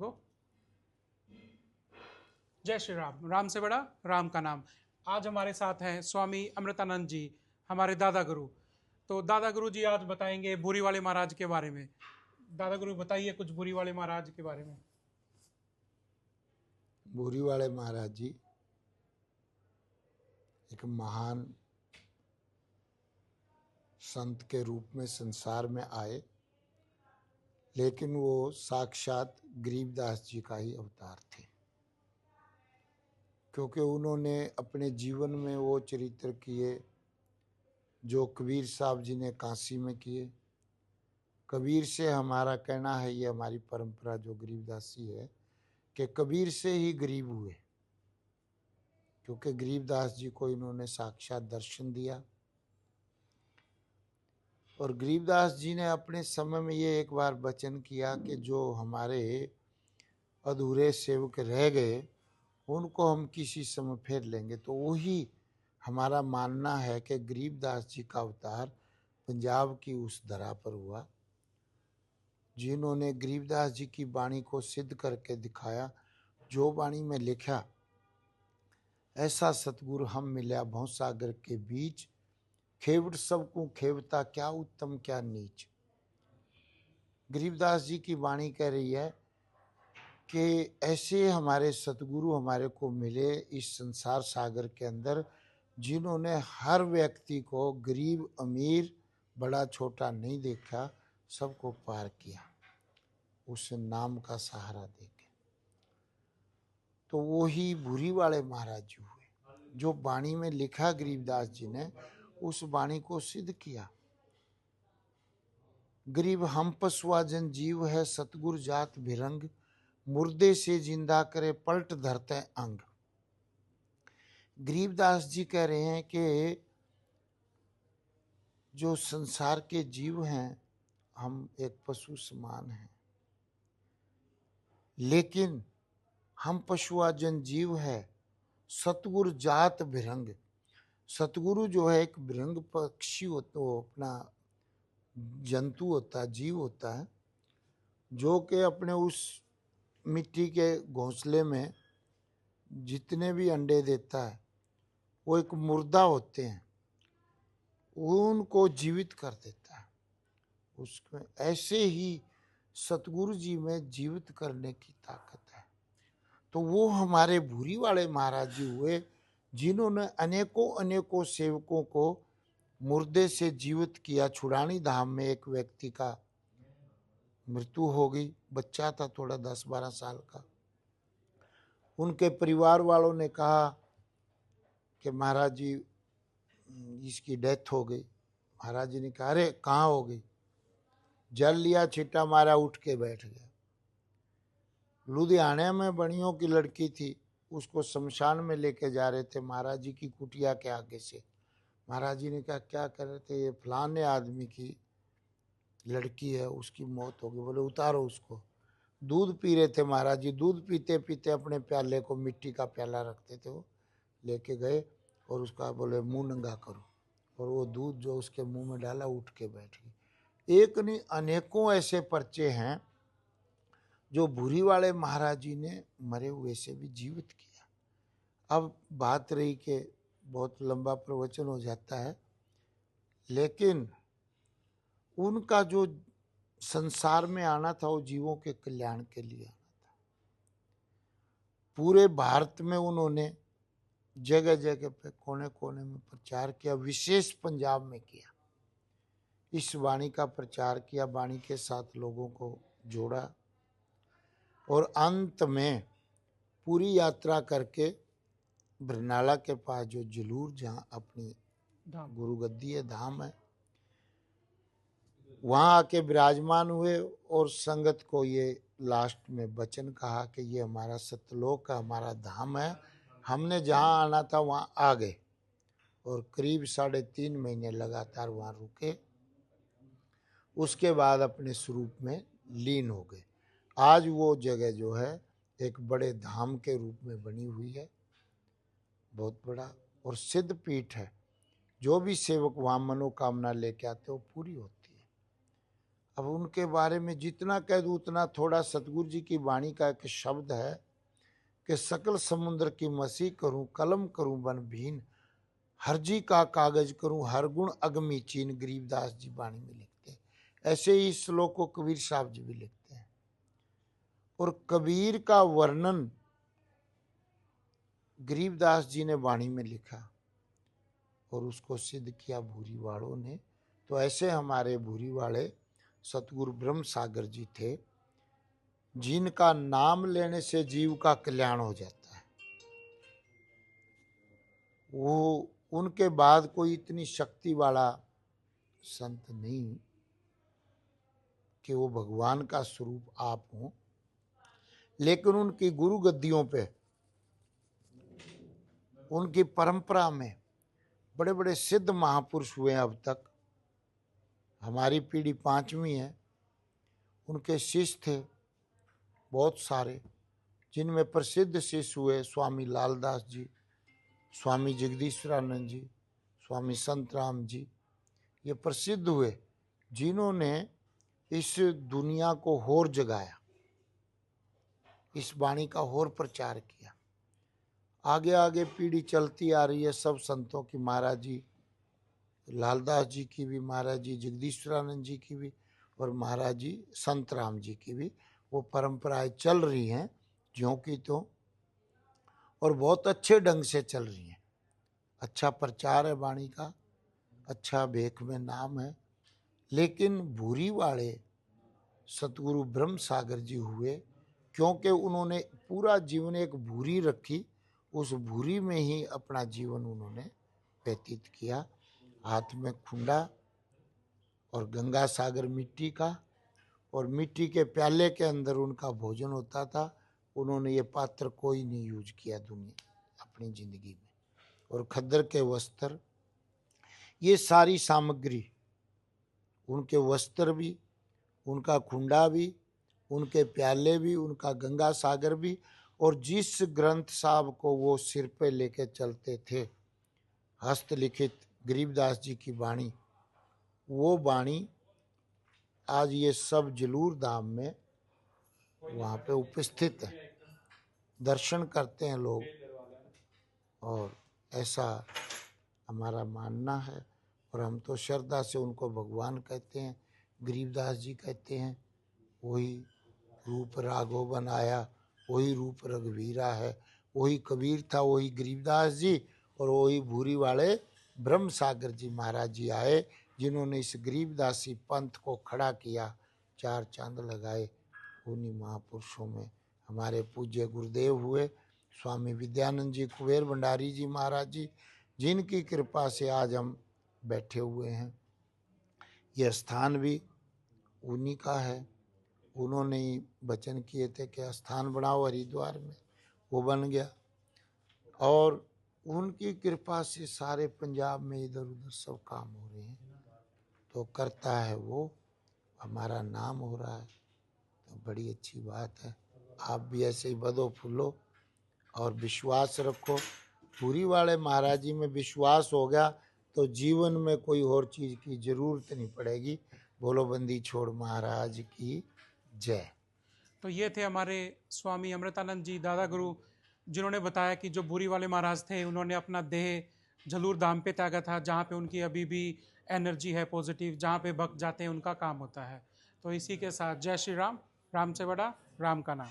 गो। जय श्री राम। राम से बड़ा राम का नाम। आज हमारे साथ हैं स्वामी अमृतानंद जी, हमारे दादा गुरु। तो दादा गुरु जी आज बताएंगे भूरी वाले महाराज के बारे में। दादा गुरु बताइए कुछ भूरी वाले महाराज के बारे में। भूरी वाले महाराज जी एक महान संत के रूप में संसार में आए, लेकिन वो साक्षात गरीबदास जी का ही अवतार थे, क्योंकि उन्होंने अपने जीवन में वो चरित्र किए जो कबीर साहब जी ने काशी में किए। कबीर से हमारा कहना है, ये हमारी परंपरा जो गरीबदासी है, कि कबीर से ही गरीब हुए, क्योंकि गरीबदास जी को इन्होंने साक्षात दर्शन दिया। और गरीबदास जी ने अपने समय में ये एक बार वचन किया कि जो हमारे अधूरे सेवक रह गए उनको हम किसी समय फेर लेंगे। तो वही हमारा मानना है कि गरीबदास जी का अवतार पंजाब की उस धरा पर हुआ, जिन्होंने गरीबदास जी की वाणी को सिद्ध करके दिखाया। जो वाणी में लिखा, ऐसा सतगुरु हम मिल्या भव सागर के बीच, खेवट सबको खेवता क्या उत्तम क्या नीच। गरीबदास जी की वाणी कह रही है कि ऐसे हमारे सतगुरु हमारे को मिले इस संसार सागर के अंदर, जिन्होंने हर व्यक्ति को गरीब अमीर बड़ा छोटा नहीं देखा, सबको पार किया उस नाम का सहारा देके। तो वो ही भूरी वाले महाराज जी हुए, जो वाणी में लिखा गरीबदास जी ने उस वाणी को सिद्ध किया। गरीब हम पशुआ जन जीव है, सतगुरु जात भिरंग, मुर्दे से जिंदा करे पलट धरते अंग। गरीबदास जी कह रहे हैं कि जो संसार के जीव हैं, हम एक पशु समान हैं, लेकिन हम पशुआ जन जीव है, सतगुरु जात भिरंग। सतगुरु जो है एक भिरंग पक्षी होता, वो अपना जंतु होता है, जीव होता है, जो कि अपने उस मिट्टी के घोंसले में जितने भी अंडे देता है वो एक मुर्दा होते हैं, उनको जीवित कर देता है उसमें। ऐसे ही सतगुरु जी में जीवित करने की ताकत है। तो वो हमारे भूरी वाले महाराज जी हुए, जिन्होंने अनेकों अनेकों सेवकों को मुर्दे से जीवित किया। छुड़ानी धाम में एक व्यक्ति का मृत्यु हो गई, बच्चा था थोड़ा 10-12 साल का। उनके परिवार वालों ने कहा कि महाराज जी इसकी डेथ हो गई। महाराज जी ने कहा अरे कहाँ हो गई? जल लिया, छिट्टा मारा, उठ के बैठ गया। लुधियाने में बनियों की लड़की थी, उसको शमशान में लेके जा रहे थे महाराज जी की कुटिया के आगे से। महाराज जी ने कहा क्या कर रहे थे? ये फलाने आदमी की लड़की है, उसकी मौत हो गई। बोले उतारो उसको। दूध पी रहे थे महाराज जी, दूध पीते पीते अपने प्याले को, मिट्टी का प्याला रखते थे, वो लेके गए और उसका बोले मुंह नंगा करो, और वो दूध जो उसके मुंह में डाला, उठ के बैठ गई। एक नहीं अनेकों ऐसे पर्चे हैं जो भूरी वाले महाराज जी ने मरे हुए से भी जीवित किया। अब बात रही कि बहुत लंबा प्रवचन हो जाता है, लेकिन उनका जो संसार में आना था वो जीवों के कल्याण के लिए आना था। पूरे भारत में उन्होंने जगह जगह पे कोने कोने में प्रचार किया, विशेष पंजाब में किया। इस वाणी का प्रचार किया, वाणी के साथ लोगों को जोड़ा, और अंत में पूरी यात्रा करके बरनाला के पास जो जलूर, जहाँ अपनी गुरु गद्दी है, धाम है, वहाँ आके विराजमान हुए। और संगत को ये लास्ट में वचन कहा कि ये हमारा सतलोक का हमारा धाम है, हमने जहाँ आना था वहाँ आ गए। और करीब 3.5 महीने लगातार वहाँ रुके, उसके बाद अपने स्वरूप में लीन हो गए। आज वो जगह जो है एक बड़े धाम के रूप में बनी हुई है, बहुत बड़ा और सिद्ध पीठ है। जो भी सेवक वहाँ मनोकामना लेके आते वो पूरी होती है। अब उनके बारे में जितना कह दूं उतना थोड़ा। सतगुरु जी की वाणी का एक शब्द है कि सकल समुद्र की मसी करूं, कलम करूं बन भीन, हर जी का कागज करूं, हर गुण अगमी चीन। गरीबदास जी वाणी में लिखते हैं। ऐसे ही श्लोक को कबीर साहब जी भी लिखते हैं। और कबीर का वर्णन गरीबदास जी ने वाणी में लिखा और उसको सिद्ध किया भूरी वालों ने। तो ऐसे हमारे भूरी वाले सतगुरु ब्रह्म सागर जी थे, जिनका नाम लेने से जीव का कल्याण हो जाता है। वो उनके बाद कोई इतनी शक्ति वाला संत नहीं कि वो भगवान का स्वरूप आप हो, लेकिन उनकी गुरु गद्दियों पे, उनकी परंपरा में बड़े बड़े सिद्ध महापुरुष हुए हैं। अब तक हमारी पीढ़ी 5वीं है। उनके शिष्य थे बहुत सारे, जिनमें प्रसिद्ध शिष्य हुए स्वामी लालदास जी, स्वामी जगदीश्वरानंद जी, स्वामी संतराम जी। ये प्रसिद्ध हुए जिन्होंने इस दुनिया को होर जगाया, इस वाणी का होर प्रचार किया। आगे आगे पीढ़ी चलती आ रही है सब संतों की, महाराज जी लालदास जी की भी, महाराज जी जगदीश्वरानंद जी की भी, और महाराज जी संतराम जी की भी। वो परंपराएं चल रही हैं ज्यों की तो, और बहुत अच्छे ढंग से चल रही हैं। अच्छा प्रचार है वाणी का, अच्छा भेख में नाम है। लेकिन भूरी वाले सतगुरु ब्रह्म सागर जी हुए क्योंकि उन्होंने पूरा जीवन एक भूरी रखी, उस भूरी में ही अपना जीवन उन्होंने व्यतीत किया। हाथ में खुंडा और गंगा सागर मिट्टी का, और मिट्टी के प्याले के अंदर उनका भोजन होता था। उन्होंने ये पात्र कोई नहीं यूज किया दुनिया अपनी जिंदगी में। और खद्दर के वस्त्र, ये सारी सामग्री, उनके वस्त्र भी, उनका खुंडा भी, उनके प्याले भी, उनका गंगा सागर भी, और जिस ग्रंथ साहब को वो सिर पे लेके चलते थे, हस्तलिखित गरीबदास जी की वाणी, वो वाणी आज ये सब जलूर धाम में वहाँ पे उपस्थित है। दर्शन करते हैं लोग, और ऐसा हमारा मानना है। और हम तो श्रद्धा से उनको भगवान कहते हैं, गरीबदास जी कहते हैं। वही रूप राघव बनाया, वही रूप रघुवीरा है। वही कबीर था, वही गरीबदास जी, और वही भूरी वाले ब्रह्म सागर जी महाराज जी आए, जिन्होंने इस गरीबदासी पंथ को खड़ा किया, 4 चांद लगाए। उन्हीं महापुरुषों में हमारे पूज्य गुरुदेव हुए स्वामी विद्यानंद जी कुबेर भंडारी जी महाराज जी, जिनकी कृपा से आज हम बैठे हुए हैं। यह स्थान भी उन्हीं का है। उन्होंने ही वचन किए थे कि स्थान बनाओ हरिद्वार में, वो बन गया। और उनकी कृपा से सारे पंजाब में इधर उधर सब काम हो रहे हैं। तो करता है वो, हमारा नाम हो रहा है, तो बड़ी अच्छी बात है। आप भी ऐसे ही बदो फूलो और विश्वास रखो। पूरी वाले महाराज जी में विश्वास हो गया तो जीवन में कोई और चीज़ की जरूरत नहीं पड़ेगी। बोलो बंदी छोड़ महाराज की जय। तो ये थे हमारे स्वामी अमृतानंद जी दादा गुरु, जिन्होंने बताया कि जो बुरी वाले महाराज थे, उन्होंने अपना देह झलूर धाम पे त्यागा था, जहाँ पे उनकी अभी भी एनर्जी है पॉजिटिव, जहाँ पे भक्त जाते हैं उनका काम होता है। तो इसी के साथ जय श्री राम, राम से बड़ा राम का नाम।